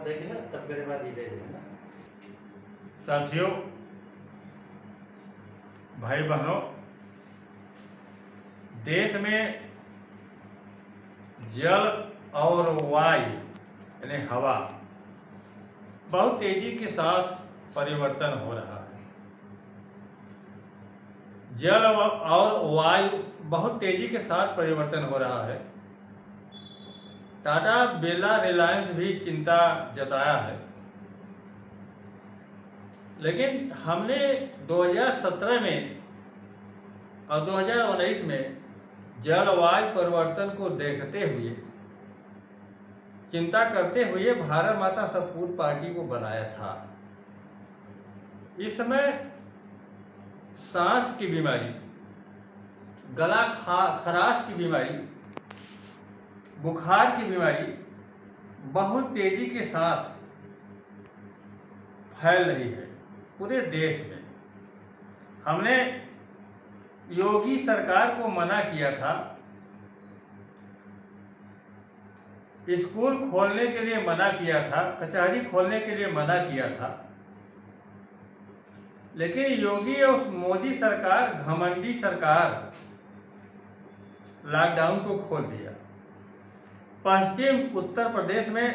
देखेगा तब मेरे बाद ही दे देना। साथियों, भाई बहनों, देश में जल और वायु यानी हवा बहुत तेजी के साथ परिवर्तन हो रहा है। जल और वायु बहुत तेजी के साथ परिवर्तन हो रहा है। टाटा बिरला रिलायंस भी चिंता जताया है, लेकिन हमने 2017 में और 2019 में जलवायु परिवर्तन को देखते हुए, चिंता करते हुए भारत माता सपूत पार्टी को बनाया था। इस समय सांस की बीमारी, गला खराश की बीमारी, बुखार की बीमारी बहुत तेजी के साथ फैल रही है पूरे देश में। हमने योगी सरकार को मना किया था, स्कूल खोलने के लिए मना किया था, कचहरी खोलने के लिए मना किया था, लेकिन योगी और मोदी सरकार, घमंडी सरकार, लॉकडाउन को खोल दिया। पश्चिम उत्तर प्रदेश में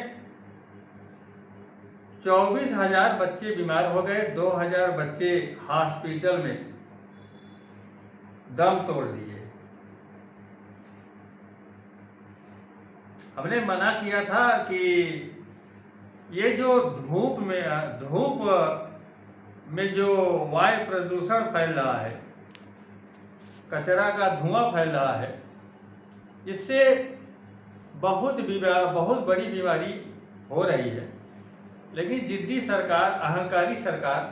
24,000 बच्चे बीमार हो गए, 2,000 बच्चे हॉस्पिटल में दम तोड़ दिए। हमने मना किया था कि ये जो धूप में जो वायु प्रदूषण फैल रहा है, कचरा का धुआं फैल रहा है, इससे बहुत बड़ी बीमारी हो रही है। लेकिन जिद्दी सरकार, अहंकारी सरकार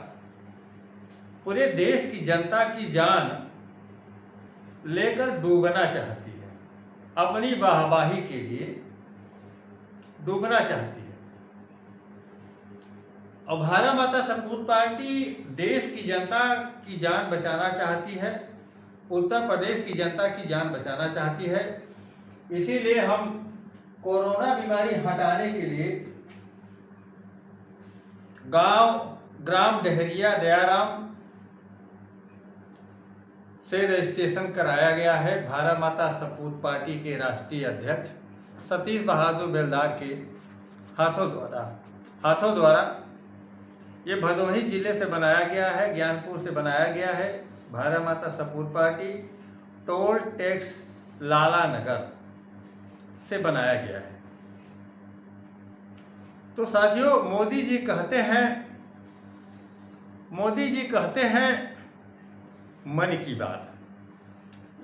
पूरे देश की जनता की जान लेकर डूबना चाहती है, अपनी वाहवाही के लिए डूबना चाहती है। और भारत माता सपूत पार्टी देश की जनता की जान बचाना चाहती है, उत्तर प्रदेश की जनता की जान बचाना चाहती है। इसीलिए हम कोरोना बीमारी हटाने के लिए ग्राम डहरिया दयाराम से रजिस्ट्रेशन कराया गया है। भारत माता सपूत पार्टी के राष्ट्रीय अध्यक्ष सतीश बहादुर बेलदार के हाथों द्वारा ये भदोही जिले से बनाया गया है, ज्ञानपुर से बनाया गया है। भारत माता सपूत पार्टी टोल टैक्स लाला नगर से बनाया गया है। तो साथियों, मोदी जी कहते हैं मन की बात,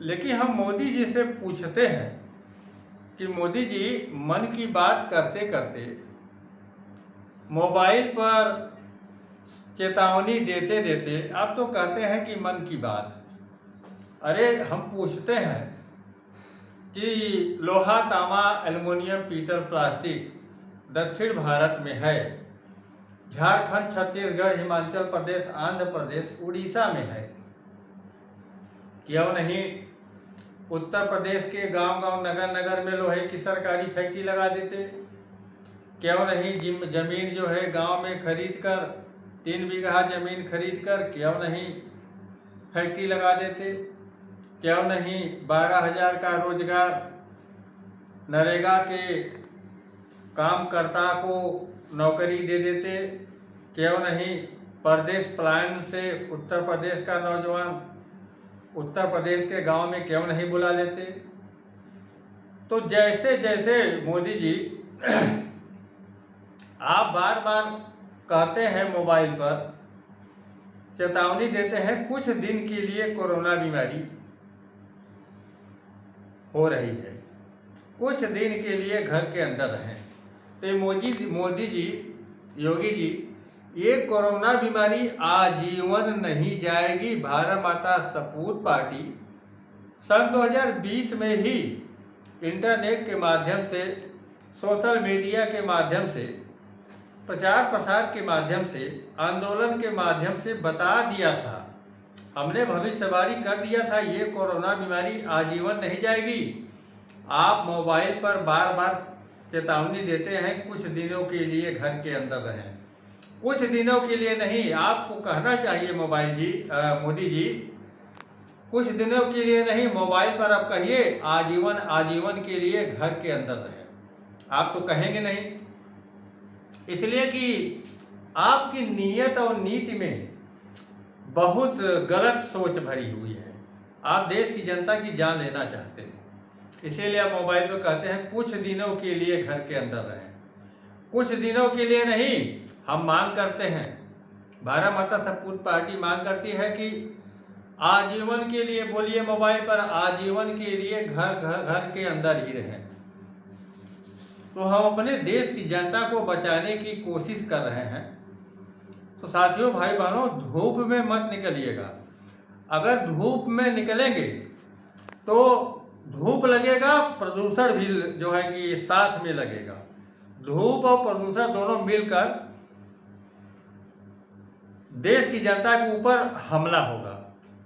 लेकिन हम मोदी जी से पूछते हैं कि मोदी जी मन की बात करते करते मोबाइल पर चेतावनी देते देते आप तो कहते हैं कि मन की बात। अरे हम पूछते हैं कि लोहा, तांबा, एल्युमिनियम, पीतल, प्लास्टिक दक्षिण भारत में है, झारखंड, छत्तीसगढ़, हिमाचल प्रदेश, आंध्र प्रदेश, उड़ीसा में है, क्यों नहीं उत्तर प्रदेश के गांव-गांव, नगर-नगर में लोहे की सरकारी फैक्ट्री लगा देते? क्यों नहीं जमीन जो है गांव में खरीद कर, 3 बीघा जमीन खरीद कर क्यों नहीं फैक्ट्री लगा देते? क्यों नहीं 12,000 का रोजगार नरेगा के कामकर्ता को नौकरी दे देते? क्यों नहीं प्रदेश पलायन से उत्तर प्रदेश का नौजवान उत्तर प्रदेश के गांव में क्यों नहीं बुला लेते? तो जैसे जैसे मोदी जी आप बार बार कहते हैं, मोबाइल पर चेतावनी देते हैं कुछ दिन के लिए कोरोना बीमारी हो रही है, कुछ दिन के लिए घर के अंदर रहें। तो मोदी जी, योगी जी, ये कोरोना बीमारी आजीवन नहीं जाएगी। भारत माता सपूत पार्टी सन 2020 में ही इंटरनेट के माध्यम से, सोशल मीडिया के माध्यम से, प्रचार प्रसार के माध्यम से, आंदोलन के माध्यम से बता दिया था, हमने भविष्यवाणी कर दिया था, ये कोरोना बीमारी आजीवन नहीं जाएगी। आप मोबाइल पर बार बार चेतावनी देते हैं कुछ दिनों के लिए घर के अंदर रहें। कुछ दिनों के लिए नहीं, आपको कहना चाहिए मोदी जी, कुछ दिनों के लिए नहीं, मोबाइल पर आप कहिए आजीवन के लिए घर के अंदर रहें। आप तो कहेंगे नहीं, इसलिए कि आपकी नीयत और नीति में बहुत गलत सोच भरी हुई है। आप देश की जनता की जान लेना चाहते हैं, इसीलिए आप मोबाइल पर कहते हैं कुछ दिनों के लिए घर के अंदर रहें। कुछ दिनों के लिए नहीं, हम मांग करते हैं, भारत माता सपूत पार्टी मांग करती है कि आजीवन के लिए, बोलिए मोबाइल पर, आजीवन के लिए घर के अंदर ही रहें। तो हम अपने देश की जनता को बचाने की कोशिश कर रहे हैं। तो साथियों, भाई बहनों, धूप में मत निकलिएगा। अगर धूप में निकलेंगे तो धूप लगेगा, प्रदूषण भी जो है कि साथ में लगेगा। धूप और प्रदूषण दोनों मिलकर देश की जनता के ऊपर हमला होगा,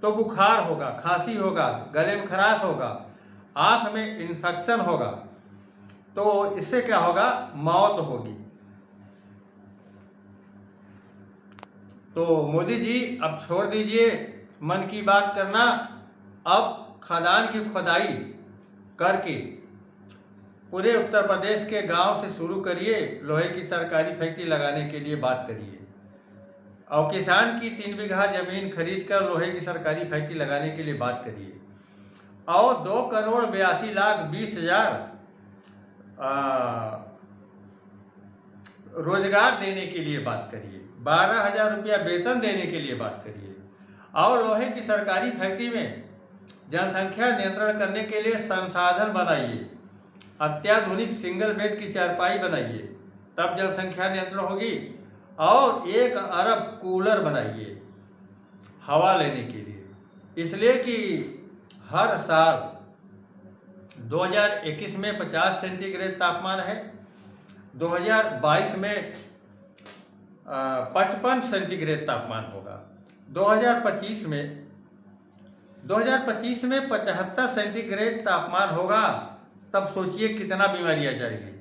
तो बुखार होगा, खांसी होगा, गले में खराश होगा, आंख में इन्फेक्शन होगा, तो इससे क्या होगा, मौत होगी। तो मोदी जी अब छोड़ दीजिए मन की बात करना, अब खदान की खुदाई करके पूरे उत्तर प्रदेश के गांव से शुरू करिए, लोहे की सरकारी फैक्ट्री लगाने के लिए बात करिए, और किसान की 3 बीघा जमीन खरीद कर लोहे की सरकारी फैक्ट्री लगाने के लिए बात करिए, और 2,82,20,20,000 रोजगार देने के लिए बात करिए, 12,000 रुपया वेतन देने के लिए बात करिए, और लोहे की सरकारी फैक्ट्री में जनसंख्या नियंत्रण करने के लिए संसाधन बनाइए, अत्याधुनिक सिंगल बेड की चारपाई बनाइए, तब जनसंख्या नियंत्रण होगी, और 1 अरब कूलर बनाइए हवा लेने के लिए। इसलिए कि हर साल 2021 में 50 सेंटीग्रेड तापमान है, 2022 में 55 सेंटीग्रेड तापमान होगा, 2025 में 75 सेंटीग्रेड तापमान होगा। तब सोचिए कितना बीमारी आ जाएगी।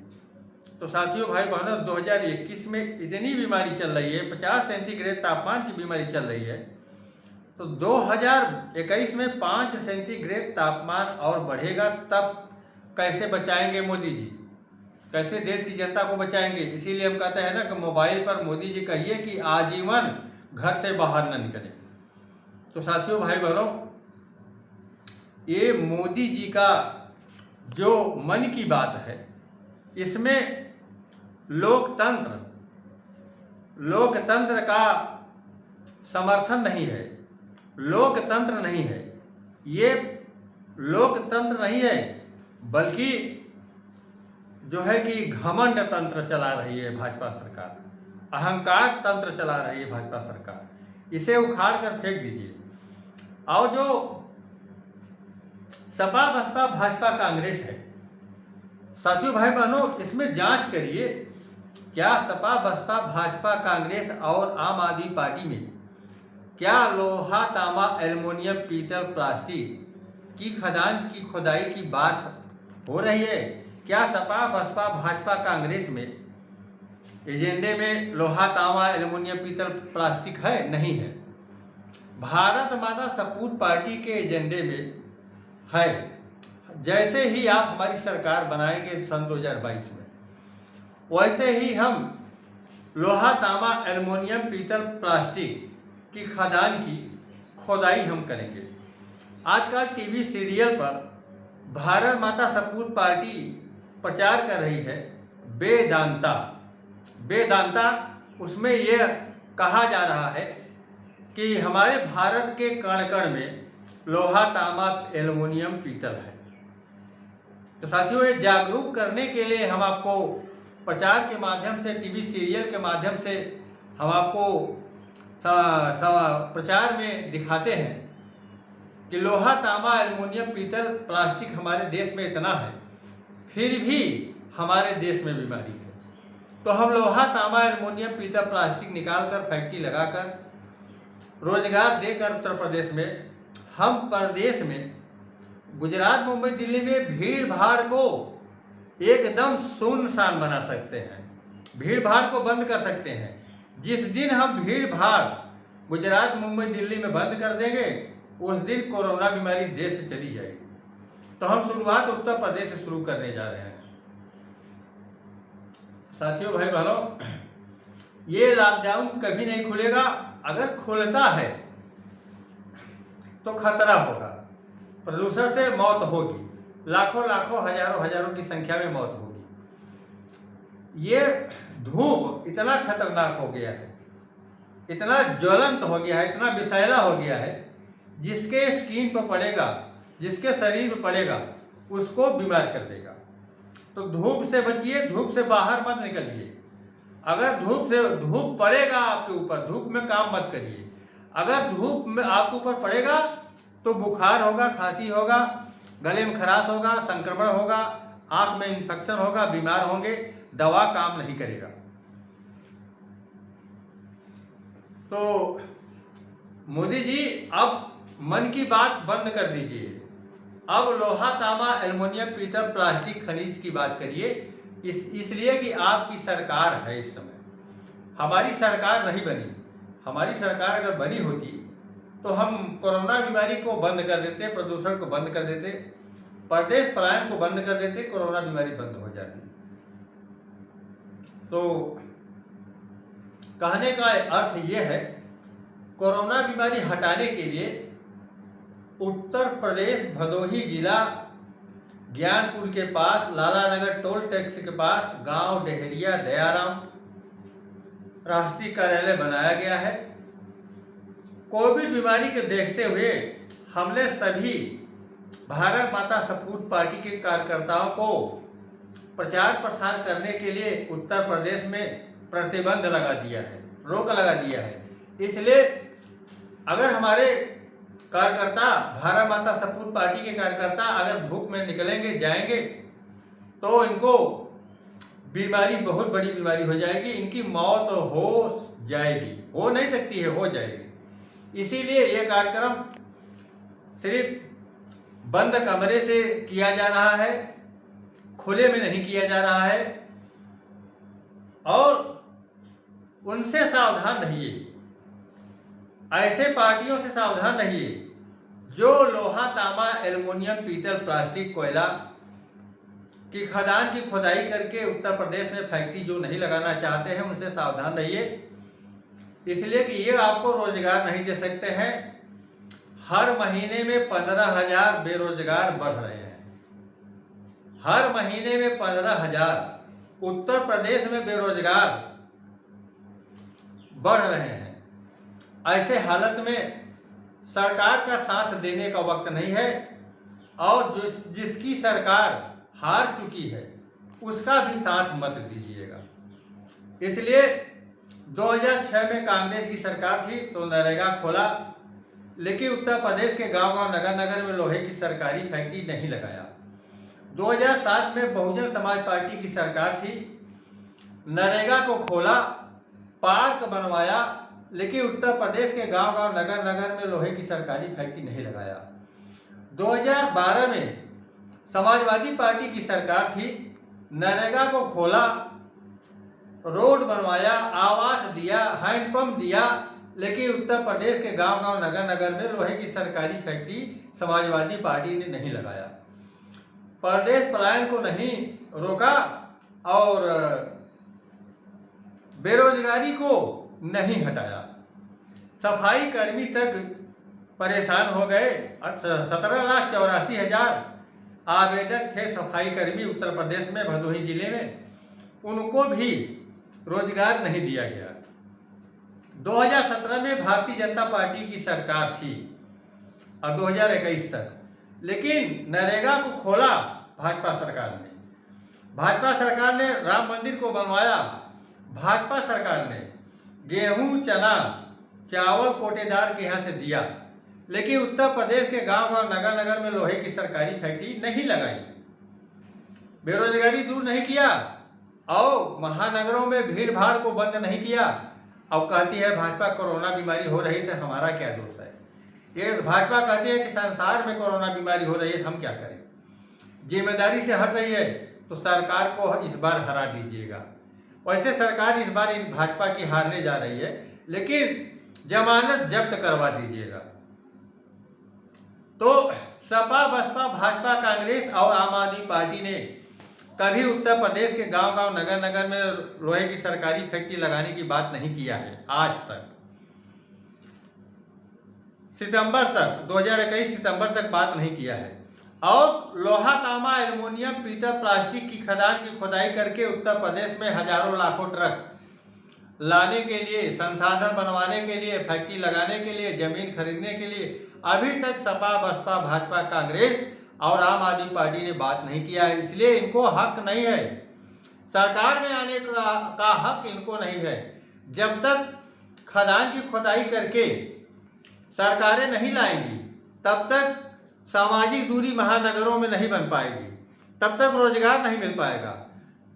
तो साथियों, भाई बहनों, 2021 में इतनी बीमारी चल रही है, 50 सेंटीग्रेड तापमान की बीमारी चल रही है, तो 2021 में 5 सेंटीग्रेड तापमान और बढ़ेगा, तब कैसे बचाएंगे मोदी जी, कैसे देश की जनता को बचाएंगे। इसीलिए हम कहते हैं ना कि मोबाइल पर मोदी जी कहिए कि आजीवन घर से बाहर न निकले। तो साथियों, भाई बहनों, ये मोदी जी का जो मन की बात है, इसमें लोकतंत्र का समर्थन नहीं है, लोकतंत्र नहीं है, ये लोकतंत्र नहीं है, बल्कि जो है कि घमंड तंत्र चला रही है भाजपा सरकार, अहंकार तंत्र चला रही है भाजपा सरकार। इसे उखाड़ कर फेंक दीजिए। और जो सपा बसपा भाजपा कांग्रेस है, साथियों भाई बहनों, इसमें जांच करिए, क्या सपा बसपा भाजपा कांग्रेस और आम आदमी पार्टी में क्या लोहा तांबा एल्युमिनियम पीतल प्लास्टिक की खदान की खुदाई की बात हो रही है? क्या सपा बसपा भाजपा कांग्रेस में एजेंडे में लोहा तांबा एल्युमिनियम पीतल प्लास्टिक है? नहीं है। भारत माता सपूत पार्टी के एजेंडे में है। जैसे ही आप हमारी सरकार बनाएंगे सन 2022 में, वैसे ही हम लोहा तांबा एल्युमिनियम पीतल प्लास्टिक की खदान की खोदाई हम करेंगे। आजकल टीवी सीरियल पर भारत माता सपूत पार्टी प्रचार कर रही है वेदांता। उसमें यह कहा जा रहा है कि हमारे भारत के कण कण में लोहा तांबा एल्युमिनियम पीतल है। तो साथियों, ये जागरूक करने के लिए हम आपको प्रचार के माध्यम से, टीवी सीरियल के माध्यम से हम आपको प्रचार में दिखाते हैं कि लोहा तांबा एल्युमिनियम पीतल प्लास्टिक हमारे देश में इतना है, फिर भी हमारे देश में बीमारी है। तो हम लोहा तांबा एल्युमिनियम पीतल प्लास्टिक निकाल कर फैक्ट्री लगाकर रोजगार देकर उत्तर प्रदेश में, हम प्रदेश में गुजरात मुंबई दिल्ली में भीड़ भाड़ को एकदम सुनसान बना सकते हैं, भीड़ भाड़ को बंद कर सकते हैं। जिस दिन हम भीड़ भाड़ गुजरात, मुंबई, दिल्ली में बंद कर देंगे, उस दिन कोरोना बीमारी देश से चली जाएगी। तो हम शुरुआत उत्तर प्रदेश से शुरू करने जा रहे हैं। साथियों, भाई बहनों, ये लॉकडाउन कभी नहीं खुलेगा। अगर खुलता है तो खतरा होगा, प्रदूषण से मौत होगी, लाखों लाखों हजारों हजारों की संख्या में मौत होगी। ये धूप इतना खतरनाक हो गया है, इतना ज्वलंत हो गया है, इतना विषैला हो गया है, जिसके स्किन पर पड़ेगा, जिसके शरीर पर पड़ेगा, उसको बीमार कर देगा। तो धूप से बचिए, धूप से बाहर मत निकलिए। अगर धूप पड़ेगा आपके ऊपर, धूप में काम मत करिए। अगर धूप में आपके ऊपर पड़ेगा तो बुखार होगा, खांसी होगा, गले में खराश होगा, संक्रमण होगा, आंख में इन्फेक्शन होगा, बीमार होंगे, दवा काम नहीं करेगा। तो मोदी जी, अब मन की बात बंद कर दीजिए। अब लोहा, तांबा, एल्युमिनियम, पीतल, प्लास्टिक, खनिज की बात करिए। इसलिए कि आपकी सरकार है इस समय, हमारी सरकार नहीं बनी। हमारी सरकार अगर बनी होती तो हम कोरोना बीमारी को बंद कर देते, प्रदूषण को बंद कर देते, परदेश पलायन को बंद कर देते, कोरोना बीमारी बंद हो जाती। तो कहने का अर्थ यह है, कोरोना बीमारी हटाने के लिए उत्तर प्रदेश भदोही जिला ज्ञानपुर के पास लाला नगर टोल टैक्स के पास गांव डेहरिया दयाराम राष्ट्रीय कार्यालय बनाया गया है। कोविड बीमारी के देखते हुए हमने सभी भारत माता सपूत पार्टी के कार्यकर्ताओं को प्रचार प्रसार करने के लिए उत्तर प्रदेश में प्रतिबंध लगा दिया है, रोक लगा दिया है। इसलिए अगर हमारे कार्यकर्ता, भारत माता सपूत पार्टी के कार्यकर्ता अगर धूप में निकलेंगे, जाएंगे, तो इनको बीमारी, बहुत बड़ी बीमारी हो जाएगी, इनकी मौत हो जाएगी, हो नहीं सकती है, हो जाएगी। इसीलिए ये कार्यक्रम सिर्फ बंद कमरे से किया जा रहा है, खुले में नहीं किया जा रहा है। और उनसे सावधान रहिए, ऐसे पार्टियों से सावधान रहिए जो लोहा, तांबा, एल्युमिनियम, पीतल, प्लास्टिक, कोयला की खदान की खुदाई करके उत्तर प्रदेश में फैक्ट्री जो नहीं लगाना चाहते हैं, उनसे सावधान रहिए। इसलिए कि ये आपको रोजगार नहीं दे सकते हैं। हर महीने में 15,000 बेरोजगार बढ़ रहे हैं। हर महीने में 15,000 उत्तर प्रदेश में बेरोजगार बढ़ रहे हैं। ऐसे हालत में सरकार का साथ देने का वक्त नहीं है, और जिसकी सरकार हार चुकी है उसका भी साथ मत दीजिएगा। इसलिए 2006 में कांग्रेस की सरकार थी तो नरेगा खोला, लेकिन उत्तर प्रदेश के गांव-गांव, नगर-नगर में लोहे की सरकारी फैक्ट्री नहीं लगाया। 2007 में बहुजन समाज पार्टी की सरकार थी, नरेगा को खोला, पार्क बनवाया, लेकिन उत्तर प्रदेश के गांव-गांव, नगर-नगर में लोहे की सरकारी फैक्ट्री नहीं लगाया। 2012 में समाजवादी पार्टी की सरकार थी, नरेगा को खोला, रोड बनवाया, आवास दिया, हैंडपंप दिया, लेकिन उत्तर प्रदेश के गांव-गांव, नगर-नगर में लोहे की सरकारी फैक्ट्री समाजवादी पार्टी ने नहीं लगाया। परदेश पलायन को नहीं रोका और बेरोजगारी को नहीं हटाया। सफाई कर्मी तक परेशान हो गए। 17,84,000 आवेदक थे सफाई कर्मी उत्तर प्रदेश में, भदोही जिले में, उनको भी रोजगार नहीं दिया गया। 2017 में भारतीय जनता पार्टी की सरकार थी और 2021 तक, लेकिन नरेगा को खोला भाजपा सरकार ने। भाजपा सरकार ने राम मंदिर को बनवाया, भाजपा सरकार ने गेहूं, चना, चावल कोटेदार के यहाँ से दिया, लेकिन उत्तर प्रदेश के गांव-गांव, नगर-नगर में लोहे की सरकारी फैक्ट्री नहीं लगाई, बेरोजगारी दूर नहीं किया और महानगरों में भीड़ भाड़ को बंद नहीं किया। अब कहती है भाजपा कोरोना बीमारी हो रही तो हमारा क्या दोष है। ये भाजपा कहती है कि संसार में कोरोना बीमारी हो रही है, हम क्या करें। जिम्मेदारी से हट रही है तो सरकार को इस बार हरा दीजिएगा। वैसे सरकार इस बार भाजपा की हारने जा रही है, लेकिन जमानत जब्त करवा दीजिएगा। तो सपा, बसपा, भाजपा, कांग्रेस और आम आदमी पार्टी ने कभी उत्तर प्रदेश के गांव-गांव, नगर-नगर में लोहे की सरकारी फैक्ट्री लगाने की बात नहीं किया है आज तक। सितंबर तक 2021 सितंबर तक बात नहीं किया है। और लोहा, तांबा, एल्युमिनियम, पीतल, प्लास्टिक की खदान की खुदाई करके उत्तर प्रदेश में हजारों लाखों ट्रक लाने के लिए, संसाधन बनवाने के लिए, फैक्ट्री लगाने के लिए, जमीन खरीदने के लिए अभी तक सपा, बसपा, भाजपा, कांग्रेस और आम आदमी पार्टी ने बात नहीं किया है। इसलिए इनको हक नहीं है, सरकार में आने का हक इनको नहीं है। जब तक खदान की खुदाई करके सरकारें नहीं लाएंगी, तब तक सामाजिक दूरी महानगरों में नहीं बन पाएगी, तब तक रोजगार नहीं मिल पाएगा,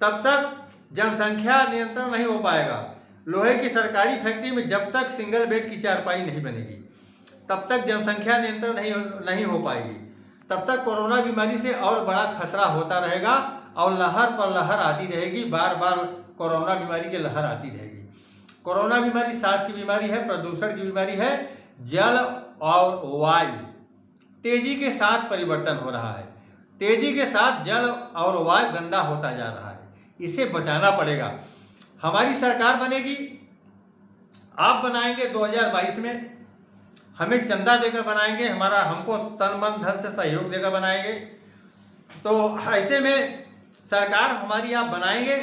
तब तक जनसंख्या नियंत्रण नहीं हो पाएगा। लोहे की सरकारी फैक्ट्री में जब तक सिंगल बेड की चारपाई नहीं बनेगी, तब तक जनसंख्या नियंत्रण नहीं हो पाएगी, तब तक कोरोना बीमारी से और बड़ा खतरा होता रहेगा और लहर पर लहर आती रहेगी। बार बार कोरोना बीमारी की लहर आती रहेगी। कोरोना बीमारी सांस की बीमारी है, प्रदूषण की बीमारी है। जल और वायु तेजी के साथ परिवर्तन हो रहा है, तेजी के साथ जल और वायु गंदा होता जा रहा है। इसे बचाना पड़ेगा। हमारी सरकार बनेगी, आप बनाएंगे 2022 में, हमें चंदा देकर बनाएंगे, हमको तन मन धन से सहयोग देकर बनाएंगे। तो ऐसे में सरकार हमारी आप बनाएंगे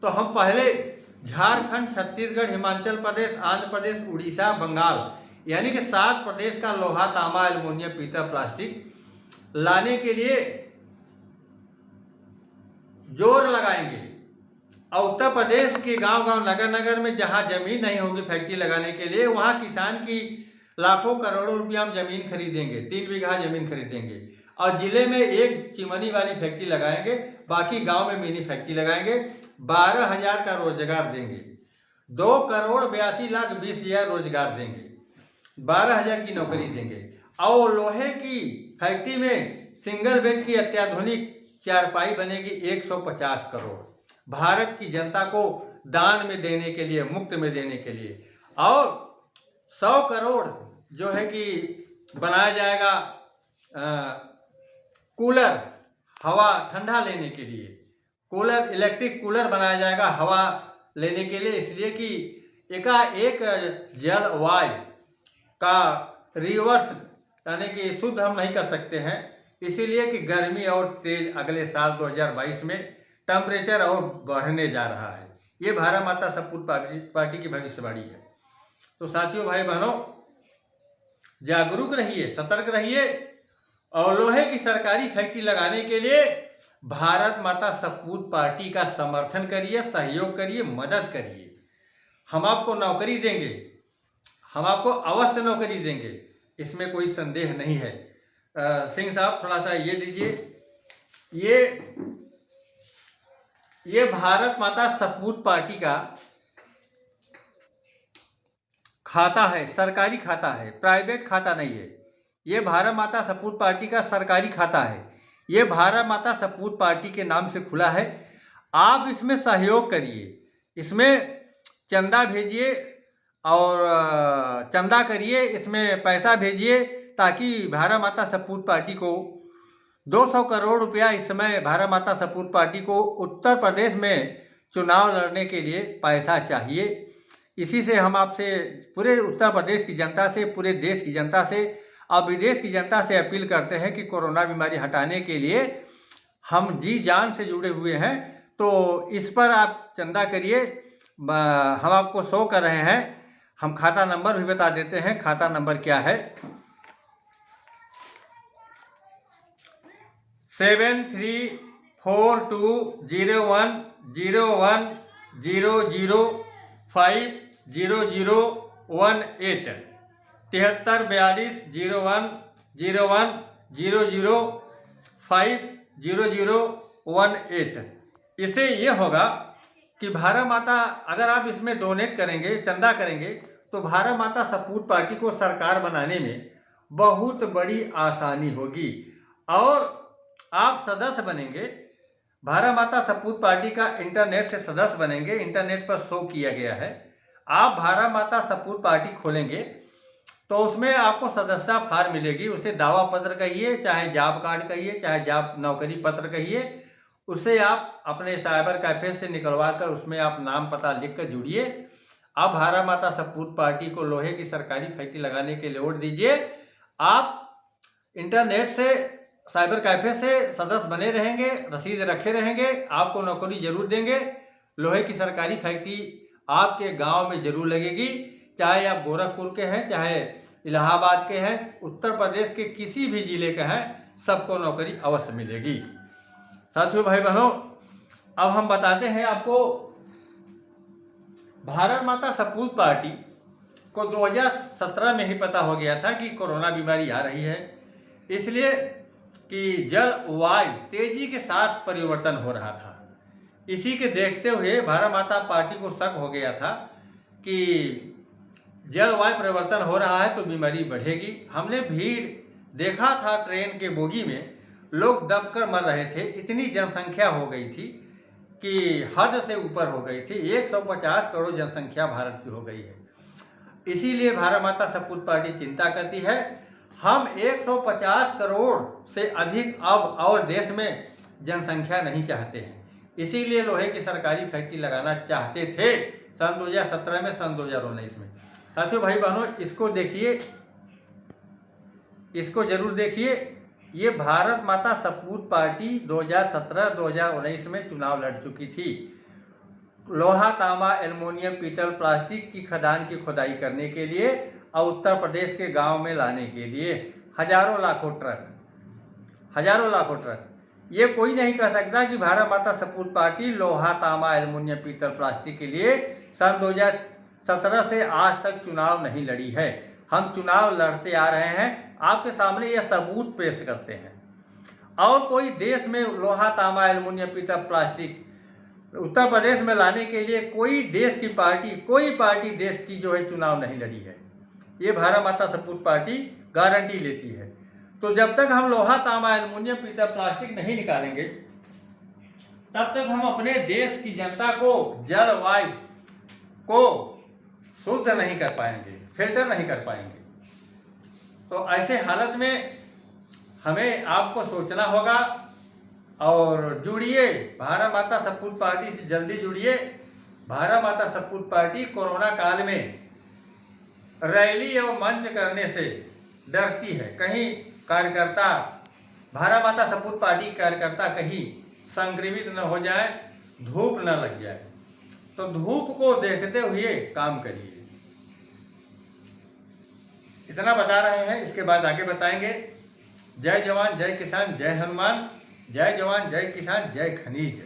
तो हम पहले झारखंड, छत्तीसगढ़, हिमाचल प्रदेश, आंध्र प्रदेश, उड़ीसा, बंगाल यानी कि 7 प्रदेश का लोहा, तांबा, एल्युमिनियम, पीतल, प्लास्टिक लाने के लिए जोर लगाएंगे। और उत्तर प्रदेश के गांव-गांव, नगर-नगर में जहां जमीन नहीं होगी फैक्ट्री लगाने के लिए, वहां किसान की लाखों करोड़ों रुपया हम जमीन खरीदेंगे, 3 बीघा जमीन खरीदेंगे और जिले में एक चिमनी वाली फैक्ट्री लगाएंगे, बाकी गांव में मिनी फैक्ट्री लगाएंगे। 12,000 का रोजगार देंगे, 2,82,20,000 रोजगार देंगे, 12,000 की नौकरी देंगे। और लोहे की फैक्ट्री में सिंगल बेड की अत्याधुनिक चारपाई बनेगी 150 करोड़ भारत की जनता को दान में देने के लिए, मुफ्त में देने के लिए। और 100 करोड़ जो है कि बनाया जाएगा कूलर, हवा ठंडा लेने के लिए, कूलर, इलेक्ट्रिक कूलर बनाया जाएगा हवा लेने के लिए। इसलिए कि एकाएक जल वायु का रिवर्स यानी कि शुद्ध हम नहीं कर सकते हैं, इसीलिए कि गर्मी और तेज अगले साल 2022 में टेम्परेचर और बढ़ने जा रहा है। ये भारत माता सपूत पार्टी की भविष्यवाणी है। तो साथियों, भाई बहनों, जागरूक रहिए, सतर्क रहिए और लोहे की सरकारी फैक्ट्री लगाने के लिए भारत माता सपूत पार्टी का समर्थन करिए, सहयोग करिए, मदद करिए। हम आपको नौकरी देंगे, हम आपको अवश्य नौकरी देंगे, इसमें कोई संदेह नहीं है। सिंह साहब थोड़ा सा ये दीजिए, ये भारत माता सपूत पार्टी का खाता है, सरकारी खाता है, प्राइवेट खाता नहीं है। ये भारत माता सपूत पार्टी का सरकारी खाता है। ये भारत माता सपूत पार्टी के नाम से खुला है। आप इसमें सहयोग करिए, इसमें चंदा भेजिए और चंदा करिए, इसमें पैसा भेजिए ताकि भारत माता सपूत पार्टी को 200 करोड़ रुपया इस समय भारत माता सपूत पार्टी को उत्तर प्रदेश में चुनाव लड़ने के लिए पैसा चाहिए। इसी से हम आपसे, पूरे उत्तर प्रदेश की जनता से, पूरे देश की जनता से और विदेश की जनता से अपील करते हैं कि कोरोना बीमारी हटाने के लिए हम जी जान से जुड़े हुए हैं। तो इस पर आप चंदा करिए। हम आपको शो कर रहे हैं, हम खाता नंबर भी बता देते हैं। खाता नंबर क्या है? 73420100500018 73420100500018। इससे ये होगा कि भारत माता, अगर आप इसमें डोनेट करेंगे, चंदा करेंगे, तो भारत माता सपूत पार्टी को सरकार बनाने में बहुत बड़ी आसानी होगी। और आप सदस्य बनेंगे, भारत माता सपूत पार्टी का इंटरनेट से सदस्य बनेंगे। इंटरनेट पर शो किया गया है। आप भारत माता सपूत पार्टी खोलेंगे तो उसमें आपको सदस्यता फार्म मिलेगी। उसे दावा पत्र कहिए, चाहे जॉब कार्ड कहिए, चाहे जॉब नौकरी पत्र कहिए, उसे आप अपने साइबर कैफे से निकलवा कर उसमें आप नाम पता लिख कर जुड़िए। आप भारत माता सपूत पार्टी को लोहे की सरकारी फैक्ट्री लगाने के लिए वोट दीजिए। आप इंटरनेट से साइबर कैफे से सदस्य बने रहेंगे, रसीद रखे रहेंगे, आपको नौकरी जरूर देंगे। लोहे की सरकारी फैक्ट्री आपके गांव में जरूर लगेगी, चाहे आप गोरखपुर के हैं, चाहे इलाहाबाद के हैं, उत्तर प्रदेश के किसी भी जिले के हैं, सबको नौकरी अवश्य मिलेगी। साथियों, भाई बहनों, अब हम बताते हैं आपको, भारत माता सपूत पार्टी को 2017 में ही पता हो गया था कि कोरोना बीमारी आ रही है, इसलिए कि जलवायु तेजी के साथ परिवर्तन हो रहा था। इसी के देखते हुए भारत माता पार्टी को शक हो गया था कि जलवायु परिवर्तन हो रहा है तो बीमारी बढ़ेगी। हमने भीड़ देखा था, ट्रेन के बोगी में लोग दबकर मर रहे थे। इतनी जनसंख्या हो गई थी कि हद से ऊपर हो गई थी। 150 करोड़ जनसंख्या भारत की हो गई है। इसीलिए भारत माता सपूत पार्टी चिंता करती है। हम 150 करोड़ से अधिक अब और देश में जनसंख्या नहीं चाहते हैं। इसीलिए लोहे की सरकारी फैक्ट्री लगाना चाहते थे सन 2017 में, सन 2019 में। साथियों, भाई बहनों, इसको देखिए, इसको जरूर देखिए। ये भारत माता सपूत पार्टी 2017-2019 में चुनाव लड़ चुकी थी। लोहा, तांबा, एल्युमिनियम, पीतल, प्लास्टिक की खदान की खुदाई करने के लिए और उत्तर प्रदेश के गांव में लाने के लिए हजारों लाखों ट्रक। ये कोई नहीं कह सकता कि भारत माता सपूत पार्टी लोहा, तांबा, एल्युमिनियम, पीतल, प्लास्टिक के लिए सन 2017 से आज तक चुनाव नहीं लड़ी है। हम चुनाव लड़ते आ रहे हैं, आपके सामने ये सबूत पेश करते हैं। और कोई देश में लोहा, तांबा, एल्युमिनियम, पीतल, प्लास्टिक उत्तर प्रदेश में लाने के लिए कोई देश की पार्टी, कोई पार्टी देश की जो है चुनाव नहीं लड़ी है। ये भारत माता सपूत पार्टी गारंटी लेती है। तो जब तक हम लोहा, तांबा, एल्युमिनियम, पीतल, प्लास्टिक नहीं निकालेंगे, तब तक हम अपने देश की जनता को जलवायु को शुद्ध नहीं कर पाएंगे, फिल्टर नहीं कर पाएंगे। तो ऐसे हालत में हमें आपको सोचना होगा और जुड़िए, भारत माता सपूत पार्टी से जल्दी जुड़िए। भारत माता सपूत पार्टी कोरोना काल में रैली एवं मंच करने से डरती है। कहीं कार्यकर्ता, भारत माता सपूत पार्टी कार्यकर्ता कहीं संक्रमित न हो जाए, धूप न लग जाए। तो धूप को देखते हुए काम करिए। इतना बता रहे हैं, इसके बाद आगे बताएंगे। जय जवान, जय किसान, जय हनुमान। जय जवान, जय किसान, जय खनिज।